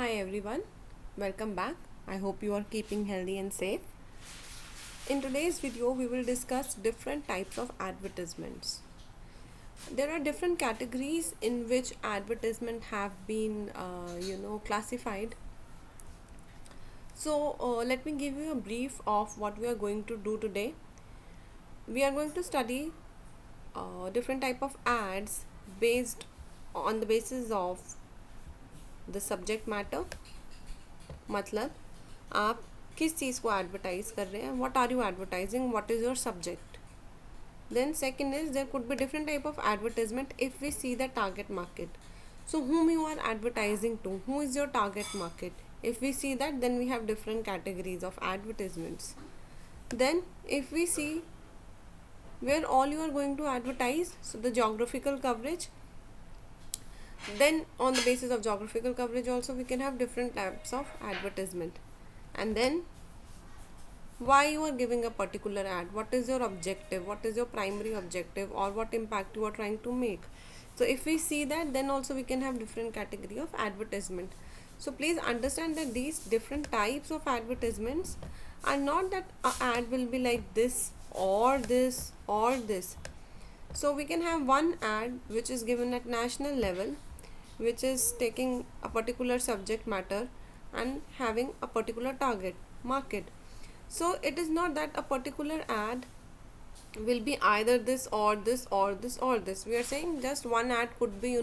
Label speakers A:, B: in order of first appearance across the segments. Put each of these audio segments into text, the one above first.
A: Hi everyone, welcome back. I hope you are keeping healthy and safe. In today's video, we will discuss different types of advertisements. There are different categories in which advertisement have been, classified. So let me give you a brief of what we are going to do today. We are going to study different type of ads based on the basis of the subject matter. मतलब आप किस चीज़ को advertise कर रहे हैं, what are you advertising, what is your subject. Then second is there could be different type of advertisement if we see the target market. So whom you are advertising to, who is your target market? If we see that, then we have different categories of advertisements. Then if we see where all you are going to advertise, so the geographical coverage, then on the basis of geographical coverage also we can have different types of advertisement. And then why you are giving a particular ad, what is your objective, what is your primary objective, or what impact you are trying to make. So if we see that, then also we can have different category of advertisement. So please understand that these different types of advertisements are not that a ad will be like this or this or this. So we can have one ad which is given at national level, which is taking a particular subject matter and having a particular target market. So it is not that a particular ad will be either this or this or this or this. We are saying just one ad could be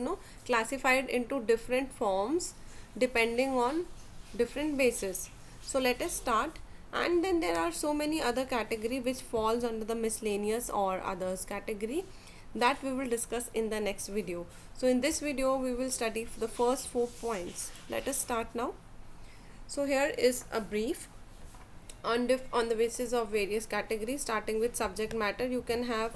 A: classified into different forms depending on different basis. So let us start. And then there are so many other category which falls under the miscellaneous or others category that we will discuss in the next video. So in this video we will study the first 4 points. Let us start now. So here is a brief on the basis of various categories. Starting with subject matter, you can have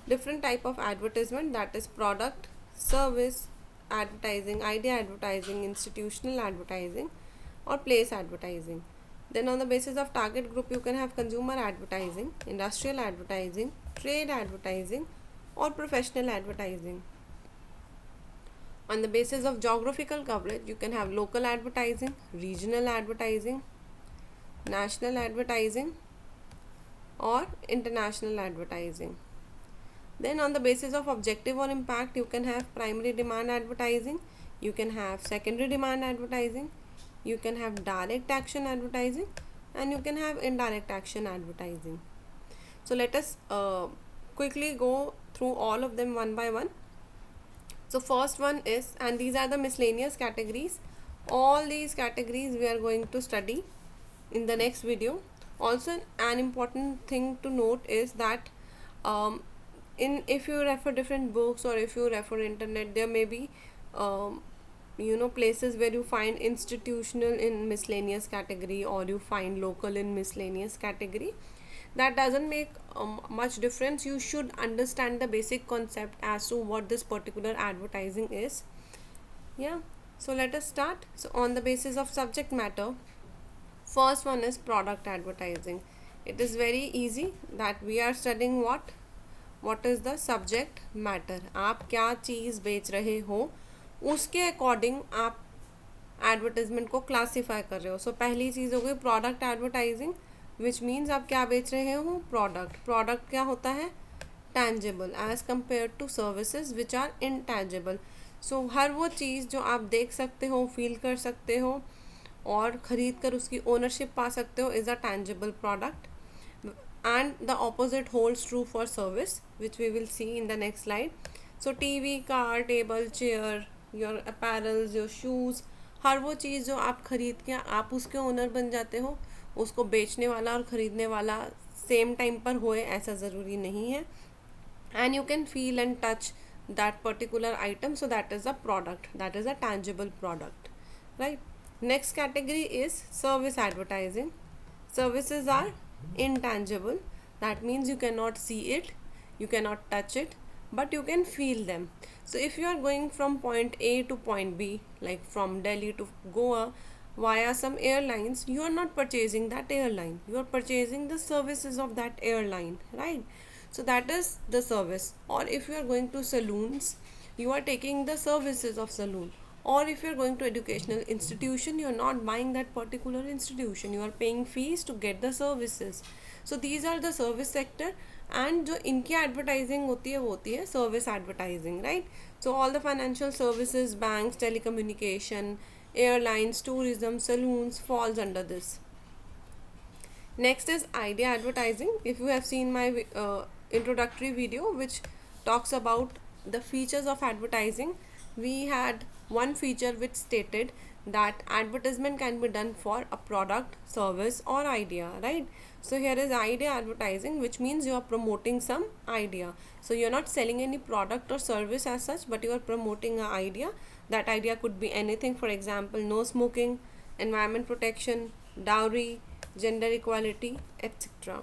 A: different type of advertisement, that is product, service advertising, idea advertising, institutional advertising, or place advertising. Then on the basis of target group, you can have consumer advertising, industrial advertising, trade advertising, or professional advertising. On the basis of geographical coverage, you can have local advertising, regional advertising, national advertising, or international advertising. Then on the basis of objective or impact, you can have primary demand advertising, you can have secondary demand advertising, you can have direct action advertising, and you can have indirect action advertising. So let us quickly go through all of them one by one. So first one is, and these are the miscellaneous categories, all these categories we are going to study in the next video. Also an important thing to note is that if you refer different books or if you refer internet, there may be places where you find institutional in miscellaneous category or you find local in miscellaneous category. That doesn't make much difference. You should understand the basic concept as to what this particular advertising is. So let us start. So on the basis of subject matter, first one is product advertising. It is very easy that we are studying what is the subject matter. आप क्या चीज़ बेच रहे हो उसके according आप advertisement को classify कर रहे हो. सो पहली चीज़ हो गई प्रोडक्ट एडवर्टाइजिंग, विच मीन्स आप क्या बेच रहे हो, प्रोडक्ट. प्रोडक्ट क्या होता है, tangible as compare to services which are intangible. So हर वो चीज़ जो आप देख सकते हो, फील कर सकते हो और ख़रीद कर उसकी ओनरशिप पा सकते हो is a tangible product. And the opposite holds true for service which we will see in the next slide. So TV, car, table, chair, your apparels, your shoes, हर वो चीज़ जो आप ख़रीद के आप उसके ओनर बन जाते हो, उसको बेचने वाला और ख़रीदने वाला सेम टाइम पर होए ऐसा ज़रूरी नहीं है. And you can feel and touch that particular item. So that is a product, that is a tangible product, right. Next category is service advertising. Services are intangible. That means you cannot see it, you cannot touch it, but you can feel them. So if you are going from point A to point B, like from Delhi to Goa via some airlines, you are not purchasing that airline, you are purchasing the services of that airline, right? So that is the service. Or if you are going to saloons, you are taking the services of saloon. Or if you're going to educational institution, you're not buying that particular institution, you are paying fees to get the services. So these are the service sector. And जो इनकी advertising होती है वो होती है service advertising, right. So all the financial services, banks, telecommunication, airlines, tourism, saloons falls under this. Next is idea advertising. If you have seen my introductory video which talks about the features of advertising, we had one feature which stated that advertisement can be done for a product, service or idea, right? So here is idea advertising, which means you are promoting some idea. So you're not selling any product or service as such, but you are promoting an idea. That idea could be anything. For example, no smoking, environment protection, dowry, gender equality, etc.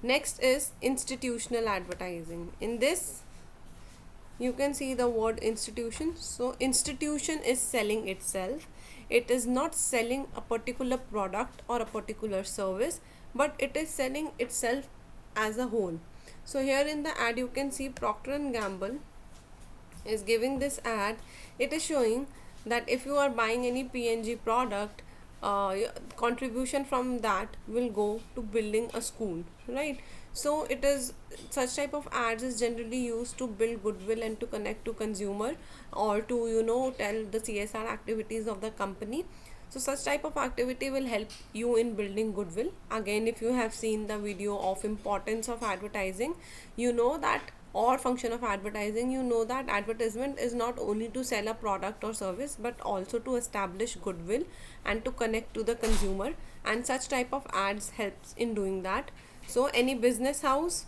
A: Next is institutional advertising. In this, you can see the word institution. So institution is selling itself. It is not selling a particular product or a particular service, but it is selling itself as a whole. So here in the ad you can see Procter and Gamble is giving this ad. It is showing that if you are buying any P&G product, contribution from that will go to building a school, right? So it is such type of ads is generally used to build goodwill and to connect to consumer, or to tell the CSR activities of the company. So such type of activity will help you in building goodwill. Again, if you have seen the video of importance of advertising, you know that, or function of advertising, you know that advertisement is not only to sell a product or service, but also to establish goodwill and to connect to the consumer, and such type of ads helps in doing that. So any business house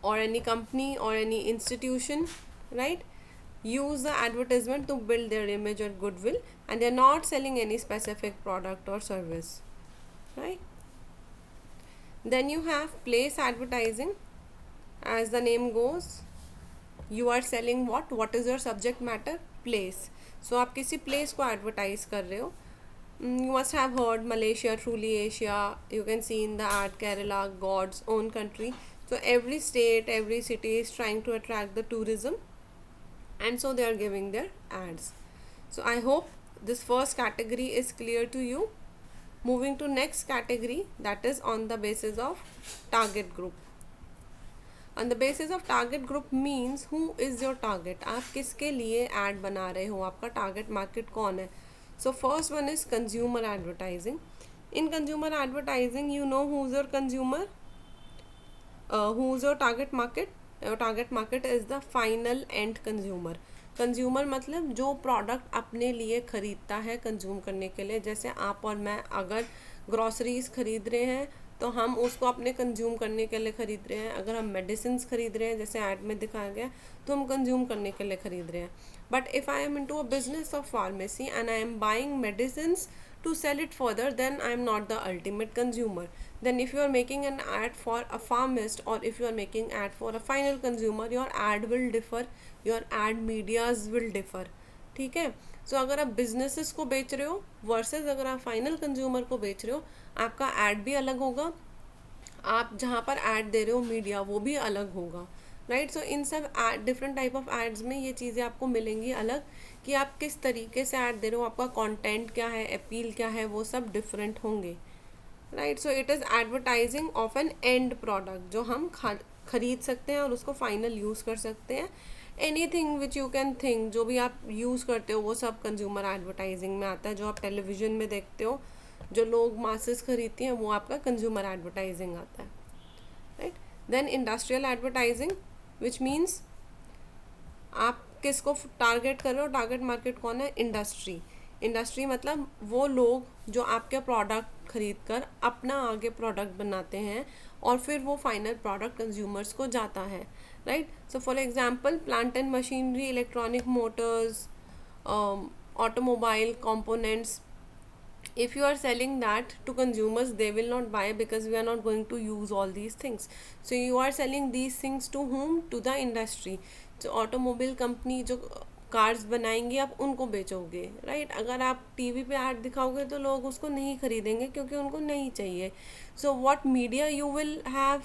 A: or any company or any institution, right, use the advertisement to build their image or goodwill, and they're not selling any specific product or service, right? Then you have place advertising. As the name goes, you are selling what is your subject matter? Place. So आप किसी place को advertise कर रहे हो. You must have heard Malaysia, Truly Asia. You can see in the ad Kerala, God's own country. So every state, every city is trying to attract the tourism, and so they are giving their ads. So I hope this first category is clear to you. Moving to next category, that is on the basis of target group. On the basis of target group means who is your target. आप किसके लिए ad बना रहे हो, आपका target market कौन है. So first one is consumer advertising. In consumer advertising, you know who's your consumer, who's your target market. Your target market is the final end consumer. Consumer मतलब जो प्रोडक्ट अपने लिए ख़रीदता है कंज्यूम करने के लिए. जैसे आप और मैं अगर ग्रॉसरीज ख़रीद रहे हैं तो हम उसको अपने कंज्यूम करने के लिए ख़रीद रहे हैं. अगर हम मेडिसिन ख़रीद रहे हैं जैसे ऐड में दिखाया गया तो हम कंज्यूम करने के लिए ख़रीद रहे हैं. But if I am into a business of pharmacy and I am buying medicine to sell it further, then I am not the ultimate consumer. Then if you are making an ad for a pharmacist, or if you are making ad for a final consumer, your ad will differ, your ad medias will differ. ठीक है. सो अगर आप businesses को बेच रहे हो versus अगर आप फाइनल कंज्यूमर को बेच रहे हो, आपका एड भी अलग होगा. आप जहाँ पर ऐड दे रहे हो मीडिया वो भी अलग होगा, राइट. सो इन सब डिफरेंट टाइप ऑफ एड्स में ये चीज़ें आपको मिलेंगी अलग, कि आप किस तरीके से ऐड दे रहे हो, आपका कंटेंट क्या है, अपील क्या है, वो सब डिफरेंट होंगे, right. So it is advertising of an end product जो हम खरीद सकते हैं और उसको फाइनल यूज़ कर सकते हैं. Anything which you can think, जो भी आप यूज़ करते हो वो सब कंज्यूमर एडवर्टाइजिंग में आता है. जो आप टेलीविज़न में देखते हो, जो लोग मासेस खरीदती हैं, वो आपका कंज्यूमर एडवर्टाइजिंग आता है, right. Then industrial advertising which means आप किसको टारगेट कर रहे हो. टारगेट मार्केट कौन है? इंडस्ट्री. इंडस्ट्री मतलब वो लोग जो आपके प्रोडक्ट खरीद कर अपना आगे प्रोडक्ट बनाते हैं और फिर वो फाइनल प्रोडक्ट कंज्यूमर्स को जाता है, right. So for example plant and machinery, electronic Motors, automobile components. If you are selling that to consumers, they will not buy because we are not going to use all these things. So you are selling these things to whom? To the industry. जो automobile company जो cars बनाएंगी आप उनको बेचोगे, right. अगर आप TV पे add दिखाओगे तो लोग उसको नहीं खरीदेंगे क्योंकि उनको नहीं चाहिए. So what media you will have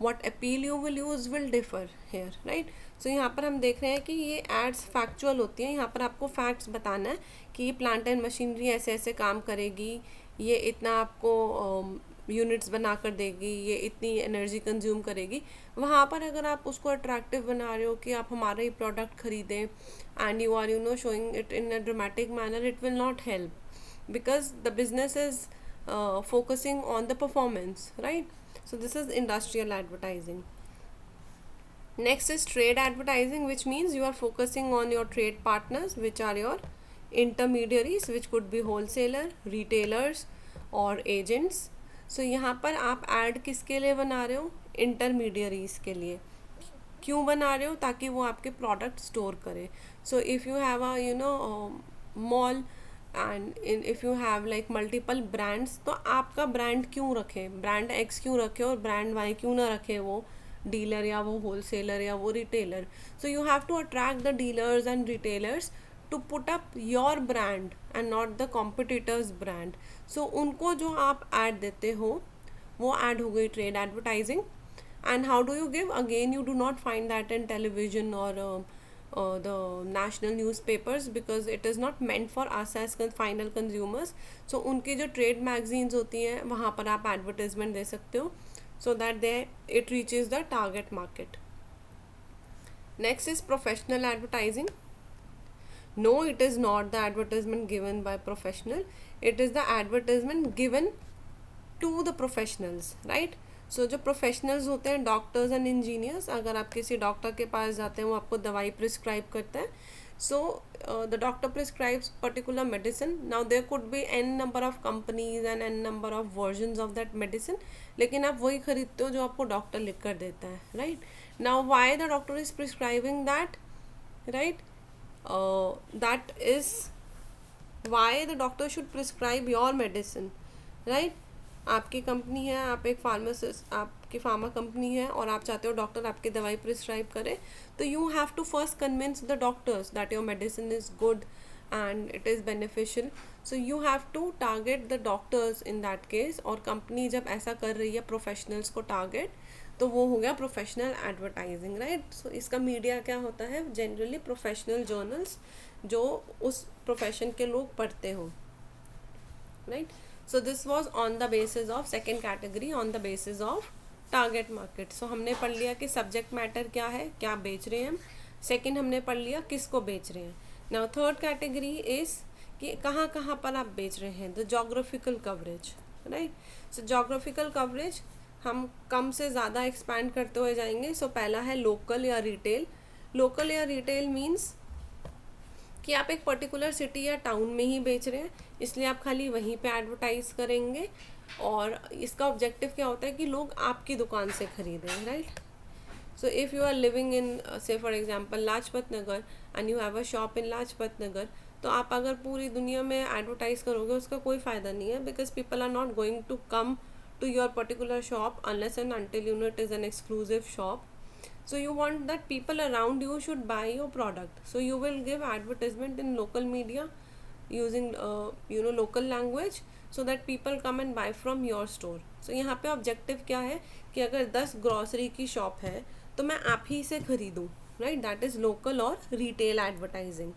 A: what appeal you will use will differ here, right? So यहाँ पर हम देख रहे हैं कि ये एड्स फैक्चुअल होती हैं. यहाँ पर आपको फैक्ट्स बताना है कि ये प्लांट एंड मशीनरी ऐसे ऐसे काम करेगी, ये इतना आपको यूनिट्स बना कर देगी, ये इतनी एनर्जी कंज्यूम करेगी. वहाँ पर अगर आप उसको अट्रैक्टिव बना रहे हो कि आप हमारा ही प्रोडक्ट खरीदें and you are showing it in a dramatic manner, it will not help because the business is focusing on the performance, right? So this is industrial advertising. Next is trade advertising, which means you are focusing on your trade partners, which are your intermediaries, which could be wholesaler, retailers or agents. So यहाँ पर आप ad किसके लिए बना रहे हो? Intermediaries के लिए. क्यों बना रहे हो? ताकि वो आपके प्रोडक्ट स्टोर करें. So if you have a mall and if you have like multiple brands, तो आपका ब्रांड क्यों रखें, ब्रांड एक्स क्यों रखे और ब्रांड वाई क्यों ना रखे वो डीलर या वो होलसेलर या वो retailer. So you have to attract the dealers and retailers to put up your brand and not the competitors brand. So उनको जो आप ऐड देते हो वो ऐड हो गई trade advertising. And how do you give? Again you do not find that in television or the national newspapers, because it is not meant for us as final consumers. So उनकी जो trade magazines होती हैं वहाँ पर आप advertisement दे सकते हो so that it reaches the target market. Next is professional advertising. No, it is not the advertisement given by professional. It is the advertisement given to the professionals, right? सो जो professionals होते हैं, doctors and engineers, अगर आप किसी doctor के पास जाते हैं वो आपको दवाई प्रिस्क्राइब करता है. So the doctor prescribes particular medicine. Now there could be an number of companies and an number of versions of that medicine, लेकिन आप वही खरीदते हो जो आपको डॉक्टर लिख कर देता है, right? Now why the doctor is prescribing that, right? That is why the doctor should prescribe your medicine, right? आपकी कंपनी है, आप एक फार्मासिस्ट, आपकी फार्मा कंपनी है और आप चाहते हो डॉक्टर आपकी दवाई प्रिस्क्राइब करे, तो you have to first convince the doctors that your medicine is good and it is beneficial. So you have to target the doctors in that case. और कंपनी जब ऐसा कर रही है प्रोफेशनल्स को टारगेट, तो वो हो गया प्रोफेशनल एडवर्टाइजिंग, राइट? सो इसका मीडिया क्या होता है? जनरली प्रोफेशनल जर्नल्स जो उस प्रोफेशन के लोग पढ़ते हो, right? So this was on the basis of second category, on the basis of target market. So हमने पढ़ लिया कि subject matter क्या है, क्या बेच रहे हैं हम. Second हमने पढ़ लिया किसको बेच रहे हैं. Now third category is कि कहाँ कहाँ पर आप बेच रहे हैं, the geographical coverage, right? So geographical coverage हम कम से ज़्यादा expand करते हुए जाएंगे. So पहला है local या retail. Local या retail means कि आप एक पर्टिकुलर सिटी या टाउन में ही बेच रहे हैं, इसलिए आप खाली वहीं पे एडवर्टाइज करेंगे. और इसका ऑब्जेक्टिव क्या होता है कि लोग आपकी दुकान से खरीदें, right? So if you are living in say for example Lajpat Nagar and you have a shop in Lajpat Nagar, तो आप अगर पूरी दुनिया में एडवर्टाइज करोगे उसका कोई फ़ायदा नहीं है, because people are not going to come to your particular shop unless and until it is an exclusive shop. So you want that people around you should buy your product. So you will give advertisement in local media using local language so that people come and buy from your store. So यहाँ पे objective क्या है कि अगर 10 grocery की shop है तो मैं आप ही से खरीदूँ, राइट? दैट इज़ लोकल और retail advertising.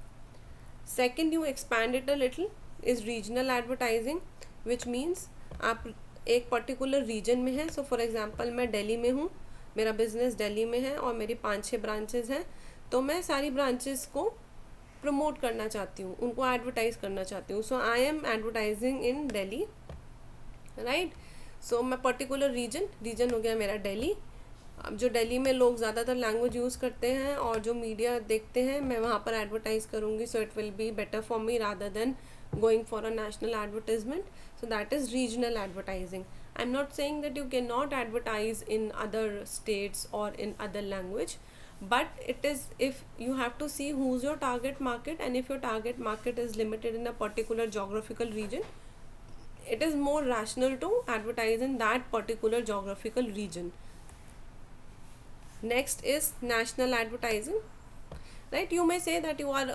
A: Second, you expand it a little, is regional advertising, which means आप एक पर्टिकुलर रीजन में है. सो फॉर एग्जाम्पल मैं दिल्ली में हूँ, मेरा बिजनेस दिल्ली में है और मेरी 5-6 ब्रांचेस हैं, तो मैं सारी ब्रांचेस को प्रमोट करना चाहती हूँ, उनको एडवर्टाइज करना चाहती हूँ. So I am advertising in Delhi, right? So मैं पर्टिकुलर रीजन हो गया मेरा दिल्ली. अब जो दिल्ली में लोग ज़्यादातर लैंग्वेज यूज़ करते हैं और जो मीडिया देखते हैं, मैं वहाँ पर एडवर्टाइज करूँगी. So it will be better for me rather than going for a national advertisement. So that is regional advertising. I'm not saying that you cannot advertise in other states or in other language, but it is, if you have to see who's your target market, and if your target market is limited in a particular geographical region, it is more rational to advertise in that particular geographical region. Next is national advertising. Right, you may say that you are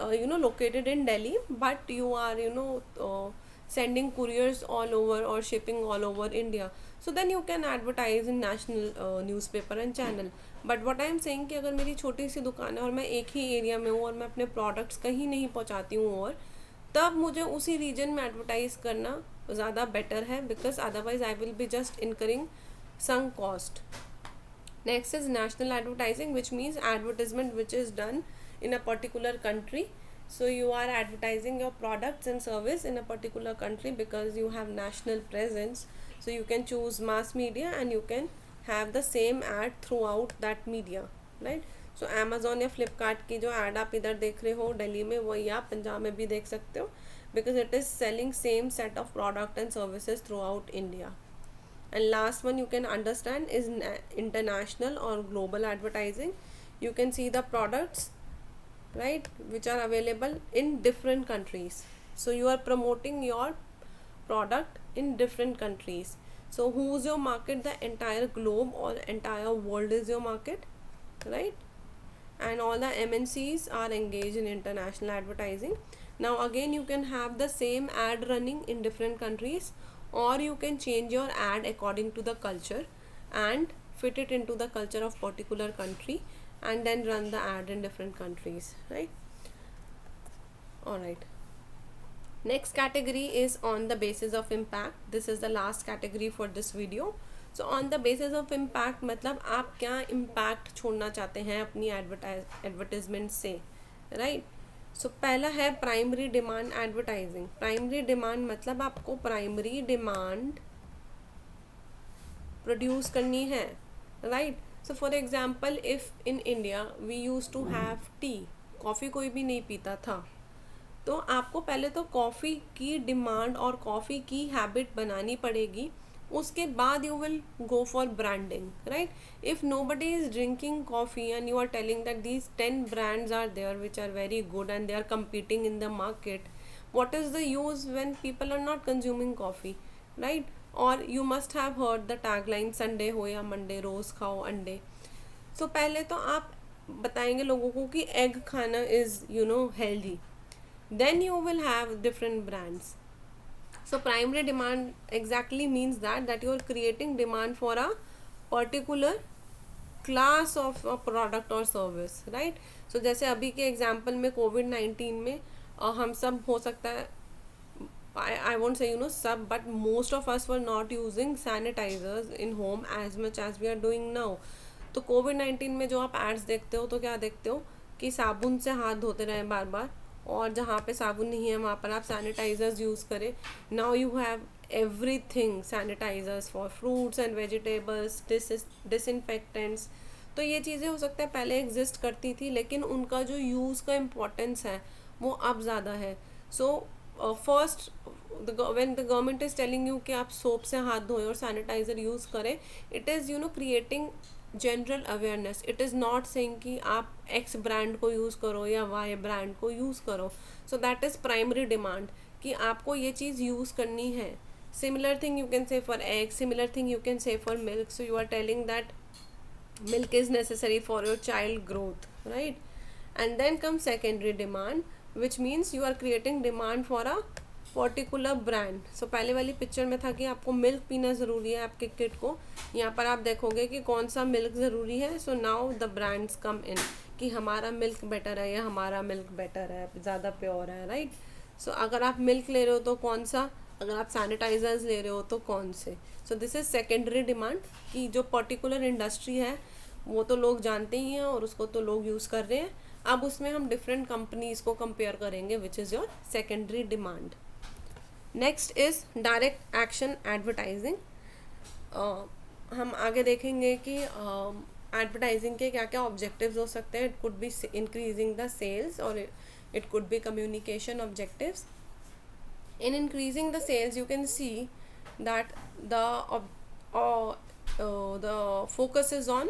A: located in Delhi, but you are sending couriers all over or shipping all over India. So then you can advertise in national newspaper and channel. But what I am saying कि अगर मेरी छोटी सी दुकान है और मैं एक ही area में हूँ और मैं अपने प्रोडक्ट्स कहीं नहीं पहुँचाती हूँ, और तब मुझे उसी रीजन में एडवर्टाइज करना ज़्यादा बेटर है, because otherwise I will be just incurring some cost. Next is national advertising, which means advertisement which is done in a particular country. So you are advertising your products and service in a particular country because you have national presence. So you can choose mass media and you can have the same ad throughout that media, right? So Amazon या Flipkart की जो ad आप इधर देख रहे हो दिल्ली में, वही आप पंजाब में भी देख सकते हो, because it is selling same set of product and services throughout India. And last one you can understand is international or global advertising. You can see the products, right, which are available in different countries. So you are promoting your product in different countries. So who's your market? The entire globe or entire world is your market, right? And all the MNCs are engaged in international advertising. Now again you can have the same ad running in different countries, or you can change your ad according to the culture and fit it into the culture of particular country and then run the ad in different countries, right? All right, next category is on the basis of impact. This is the last category for this video. So on the basis of impact मतलब आप क्या impact छोड़ना चाहते हैं अपनी advertisement से, right? So पहला है primary demand advertising. Primary demand मतलब आपको प्राइमरी डिमांड प्रोड्यूस करनी है, right? So for example if in India we use to have tea, coffee कोई भी नहीं पीता था, तो आपको पहले तो कॉफ़ी की डिमांड और कॉफ़ी की हैबिट बनानी पड़ेगी. उसके बाद you will go for branding, right? If nobody is drinking coffee and you are telling that these 10 brands are there which are very good and they are competing in the market, what is the use when people are not consuming coffee, right? Or you must have heard the tagline Sunday हो या Monday रोज़ खाओ अंडे. So पहले तो आप बताएंगे लोगों को कि एग खाना is healthy, then you will have different brands. So primary demand exactly means that you are creating demand for a particular class of a product or service, right? So जैसे अभी के एग्जाम्पल में कोविड-19 में हम सब हो सकता है, I won't say सब, but most of us were not using sanitizers in home as much as we are doing now. तो कोविड-19 में जो आप एड्स देखते हो तो क्या देखते हो कि साबुन से हाथ धोते रहें बार बार, और जहाँ पे साबुन नहीं है वहाँ पर आप सैनिटाइजर्स यूज़ करें. Now you have everything, sanitisers for fruits and vegetables, disinfectants. तो ये चीज़ें हो सकता है पहले एग्जिस्ट करती थी, लेकिन उनका जो यूज़ का इम्पोर्टेंस है वो अब ज़्यादा है. So first when the government is telling you कि आप सोप से हाथ धोएं और सैनिटाइज़र यूज़ करें, it is creating general awareness. It is not saying कि आप एक्स ब्रांड को यूज़ करो या वाई ब्रांड को यूज़ करो. So that is primary demand कि आपको ये चीज़ यूज़ करनी है. Similar thing you can say for egg, similar thing you can say for milk. So you are telling that milk is necessary for your child growth, right? And then comes secondary demand, which means you are creating demand for a particular brand. So पहले वाली picture में था कि आपको milk पीना ज़रूरी है आपके किड को, यहाँ पर आप देखोगे कि कौन सा मिल्क ज़रूरी है. So now the brands come इन कि हमारा मिल्क बेटर है या हमारा मिल्क बेटर है, ज़्यादा प्योर है, राइट? सो अगर आप मिल्क ले रहे हो तो कौन सा, अगर आप सैनिटाइजर्स ले रहे हो तो कौन से. So this is secondary demand कि जो पर्टिकुलर इंडस्ट्री है वो तो लोग जानते ही हैं और उसको तो लोग यूज़ कर रहे हैं. अब उसमें हम डिफरेंट कंपनीज़ को कंपेयर करेंगे, which is your secondary demand. Next is direct action advertising. हम आगे देखेंगे कि एडवर्टाइजिंग के क्या क्या ऑब्जेक्टिव्स हो सकते हैं. It could be increasing the sales और it could be communication objectives. In increasing the sales, you can see that the focus is on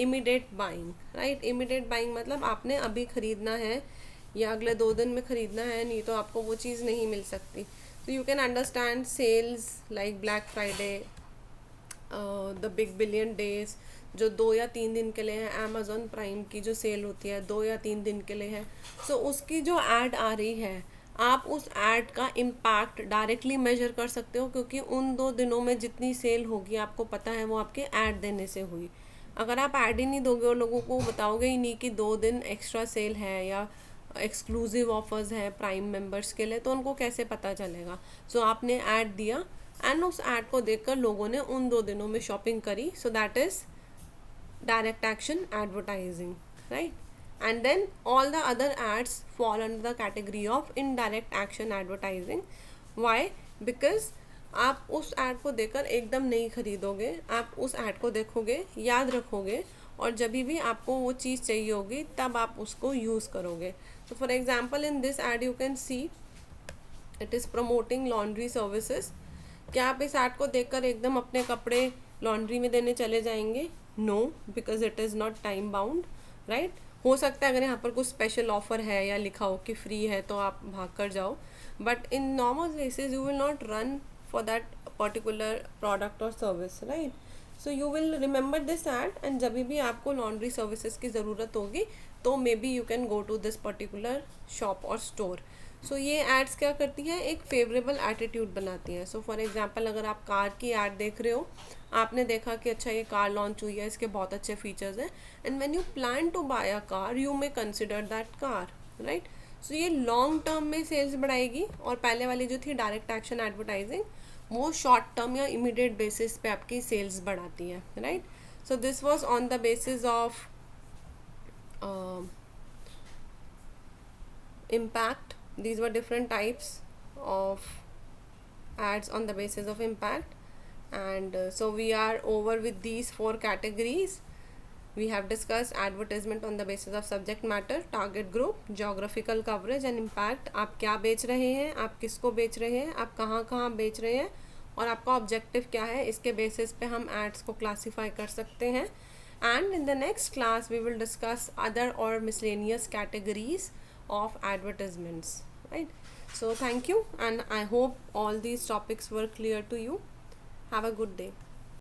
A: immediate buying, right? Immediate buying मतलब आपने अभी ख़रीदना है या अगले 2 दिन में ख़रीदना है, नहीं तो आपको वो चीज़ नहीं मिल सकती. So you can understand sales like Black Friday, the Big Billion Days, जो 2 या 3 दिन के लिए है. Amazon Prime की जो सेल होती है 2 या 3 दिन के लिए है. So उसकी जो एड आ रही है आप उस ऐड का इम्पैक्ट डायरेक्टली मेजर कर सकते हो, क्योंकि उन 2 दिनों में जितनी सेल होगी आपको पता है वो आपके ऐड देने से हुई। अगर आप ऐड ही नहीं दोगे और लोगों को बताओगे ही नहीं कि 2 दिन एक्स्ट्रा सेल है या एक्सक्लूसिव ऑफर्स है प्राइम मेंबर्स के लिए, तो उनको कैसे पता चलेगा। सो आपने ऐड दिया एंड उस ऐड को देखकर लोगों ने उन 2 दिनों में शॉपिंग करी। सो that is direct action advertising, right? And then all the other ads fall under the category of indirect action advertising. Why? Because आप उस ऐड को देखकर एकदम नहीं खरीदोगे, आप उस ऐड को देखोगे, याद रखोगे, और जब भी आपको वो चीज़ चाहिए होगी तब आप उसको यूज़ करोगे। तो for example in this add you can see it is promoting laundry services. क्या आप इस ऐड को देखकर एकदम अपने कपड़े लॉन्ड्री में देने चले जाएंगे? No, because it is not time bound, right. हो सकता है अगर यहाँ पर कुछ स्पेशल ऑफर है या लिखा हो कि फ्री है तो आप भाग कर जाओ, but in normal cases you will not run for that particular product और service, right. So you will remember this ad, and जब भी आपको लॉन्ड्री सर्विसेज की ज़रूरत होगी तो may be you can go to this particular shop और store. So ये एड्स क्या करती हैं, एक फेवरेबल एटीट्यूड बनाती हैं। सो फॉर एग्जांपल अगर आप कार की ऐड देख रहे हो, आपने देखा कि अच्छा ये कार लॉन्च हुई है, इसके बहुत अच्छे फीचर्स हैं, and when you plan to buy a car you may consider that car, right. So ये लॉन्ग टर्म में सेल्स बढ़ाएगी, और पहले वाली जो थी डायरेक्ट एक्शन एडवर्टाइजिंग वो शॉर्ट टर्म या इमीडिएट बेसिस पे आपकी सेल्स बढ़ाती है, right. So this was on the basis of impact. These were different types of ads on the basis of impact, and so we are over with these 4 categories. We have discussed advertisement on the basis of subject matter, target group, geographical coverage and impact. आप क्या बेच रहे हैं, आप किसको बेच रहे हैं, आप कहाँ कहाँ बेच रहे हैं, और आपका ऑब्जेक्टिव क्या है, इसके बेसिस पे हम एड्स को क्लासीफाई कर सकते हैं। And in the next class we will discuss other or miscellaneous categories of advertisements, right? So thank you, and I hope all these topics were clear to you. Have a good day.